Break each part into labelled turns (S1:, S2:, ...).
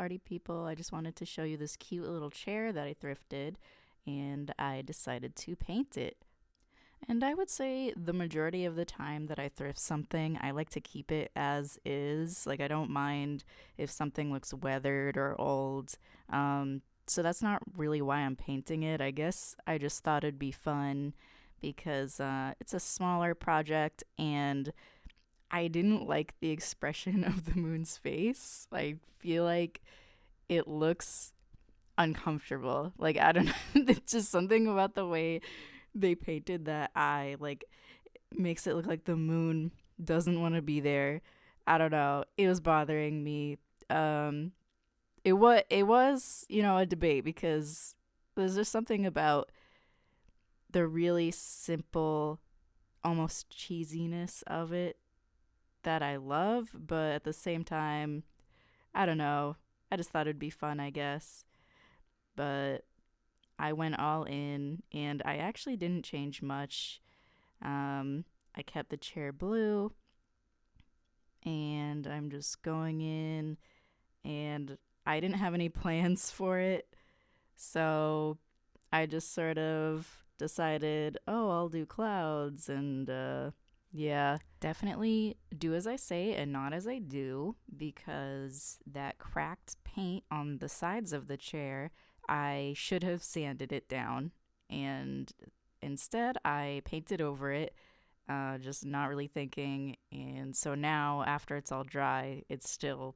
S1: party people. I just wanted to show you this cute little chair that I thrifted, and I decided to paint it. And I would say the majority of the time that I thrift something, I like to keep it as is. Like, I don't mind if something looks weathered or old. So that's not really why I'm painting it. I guess I just thought it'd be fun because it's a smaller project and I didn't like the expression of the moon's face. I feel like it looks uncomfortable. Like, I don't know. It's just something about the way they painted that eye. Like, makes it look like the moon doesn't want to be there. I don't know. It was bothering me. Um, it was a debate because there's just something about the really simple, almost cheesiness of it that I love, but at the same time, I don't know. I just thought it'd be fun, I guess. But I went all in and I actually didn't change much. I kept the chair blue and I'm just going in and I didn't have any plans for it. So I just sort of decided, oh, I'll do clouds and yeah, definitely do as I say and not as I do because that cracked paint on the sides of the chair, I should have sanded it down and instead I painted over it, just not really thinking. And so now, after it's all dry, it's still,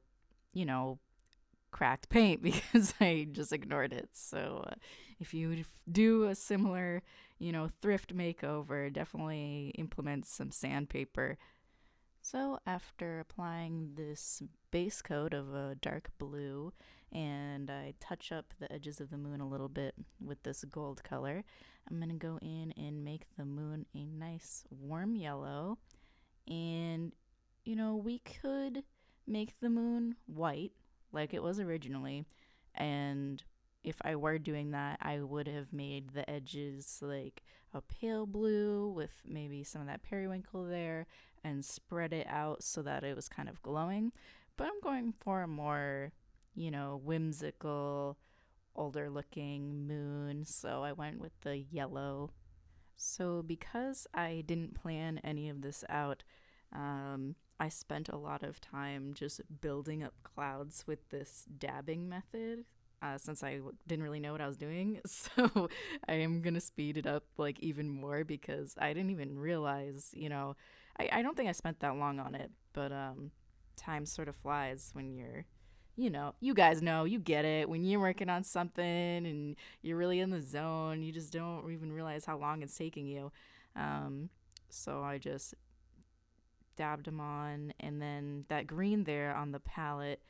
S1: you know, cracked paint because I just ignored it. So if you do a similar, thrift makeover, definitely implement some sandpaper. So after applying this base coat of a dark blue and I touch up the edges of the moon a little bit with this gold color, I'm going to go in and make the moon a nice warm yellow. And, we could make the moon white like it was originally. And if I were doing that, I would have made the edges like a pale blue with maybe some of that periwinkle there and spread it out so that it was kind of glowing. But I'm going for a more, whimsical, older looking moon. So I went with the yellow. So because I didn't plan any of this out, I spent a lot of time just building up clouds with this dabbing method. Since didn't really know what I was doing, so I am gonna speed it up like even more because I didn't even realize, I don't think I spent that long on it, but time sort of flies when you're, you guys know, you get it. When you're working on something and you're really in the zone, you just don't even realize how long it's taking you. So I just dabbed them on, and then that green there on the palette,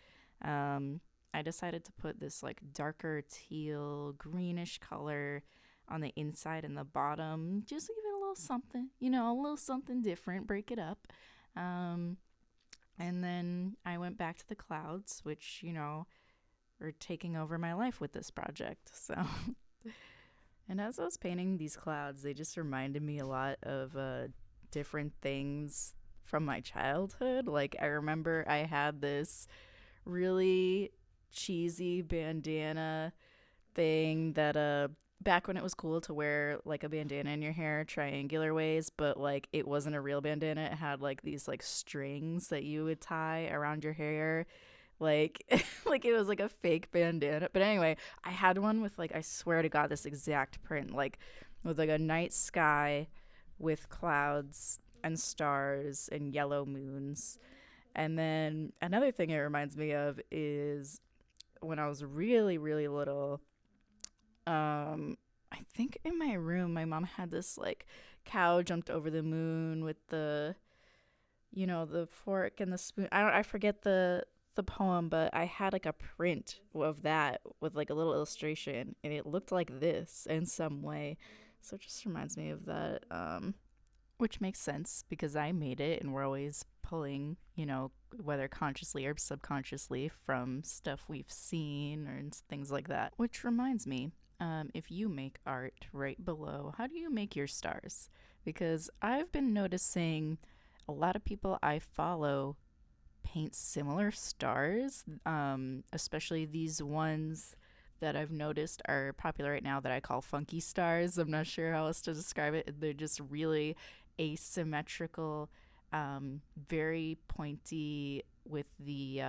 S1: I decided to put this like darker teal greenish color on the inside and the bottom, just to give it a little something, a little something different, break it up. And then I went back to the clouds, which, are taking over my life with this project. So, and as I was painting these clouds, they just reminded me a lot of different things from my childhood. Like, I remember I had this really cheesy bandana thing that back when it was cool to wear like a bandana in your hair triangular ways, but like it wasn't a real bandana. It had like these like strings that you would tie around your hair, like like it was like a fake bandana. But anyway, I had one with like, I swear to God, this exact print, like with like a night sky with clouds and stars and yellow moons. And then another thing it reminds me of is when I was really, really little. I think in my room, my mom had this like cow jumped over the moon with the fork and the spoon. I forget the poem, but I had like a print of that with like a little illustration, and it looked like this in some way. So it just reminds me of that. Which makes sense because I made it and we're always pulling, whether consciously or subconsciously from stuff we've seen or things like that. Which reminds me, if you make art right below, how do you make your stars? Because I've been noticing a lot of people I follow paint similar stars, especially these ones that I've noticed are popular right now that I call funky stars. I'm not sure how else to describe it. They're just really asymmetrical, very pointy with the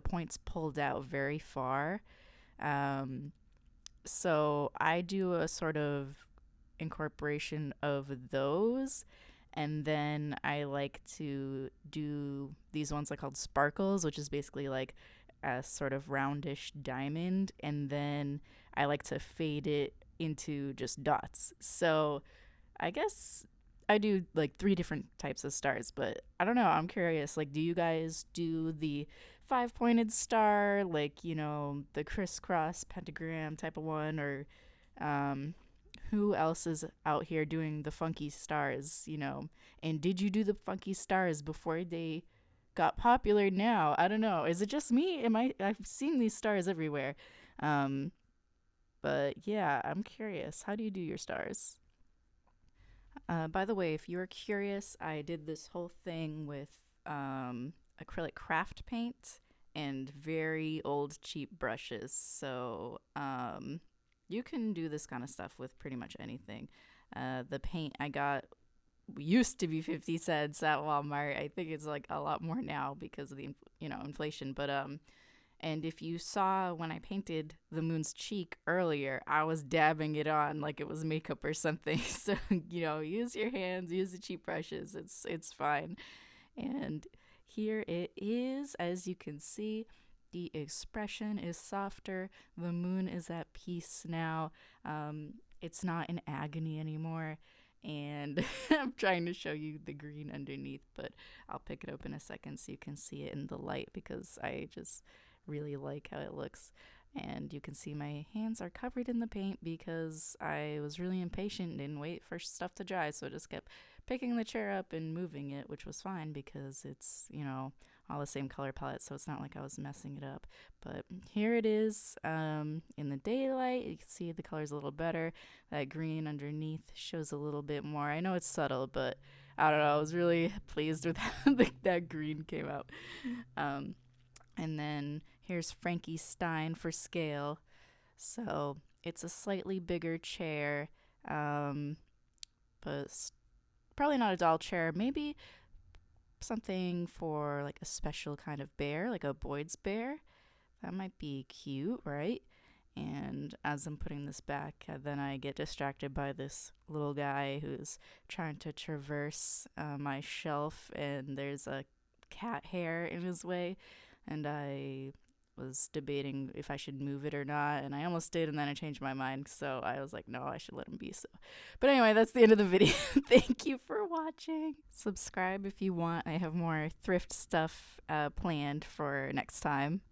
S1: points pulled out very far. Um, so I do a sort of incorporation of those. And then I like to do these ones like called sparkles, which is basically like a sort of roundish diamond. And then I like to fade it into just dots. So I guess I do like three different types of stars, but I don't know. I'm curious. Like, do you guys do the five pointed star, like, the crisscross pentagram type of one, or um, who else is out here doing the funky stars? And did you do the funky stars before they got popular now? I don't know. Is it just me? I've seen these stars everywhere. Um, but yeah, I'm curious. How do you do your stars? By the way, if you're curious, I did this whole thing with acrylic craft paint and very old cheap brushes. So you can do this kind of stuff with pretty much anything. The paint I got used to be 50 cents at Walmart. I think it's like a lot more now because of the inflation. But and if you saw when I painted the moon's cheek earlier, I was dabbing it on like it was makeup or something. So, use your hands, use the cheap brushes. It's fine. And here it is. As you can see, the expression is softer. The moon is at peace now. It's not in agony anymore. And I'm trying to show you the green underneath, but I'll pick it up in a second so you can see it in the light because I just really like how it looks. And you can see my hands are covered in the paint because I was really impatient and didn't wait for stuff to dry, so I just kept picking the chair up and moving it, which was fine because it's all the same color palette, so it's not like I was messing it up. But here it is in the daylight. You can see the color's a little better. That green underneath shows a little bit more. I know it's subtle, but I don't know, I was really pleased with how that green came out. And then here's Frankie Stein for scale. So it's a slightly bigger chair, but probably not a doll chair. Maybe something for like a special kind of bear, like a Boyd's bear. That might be cute, right? And as I'm putting this back, then I get distracted by this little guy who's trying to traverse my shelf, and there's a cat hair in his way. And I was debating if I should move it or not, and I almost did, and then I changed my mind, so I was like, no, I should let him be. So, but anyway, that's the end of the video. Thank you for watching. Subscribe if you want. I have more thrift stuff planned for next time.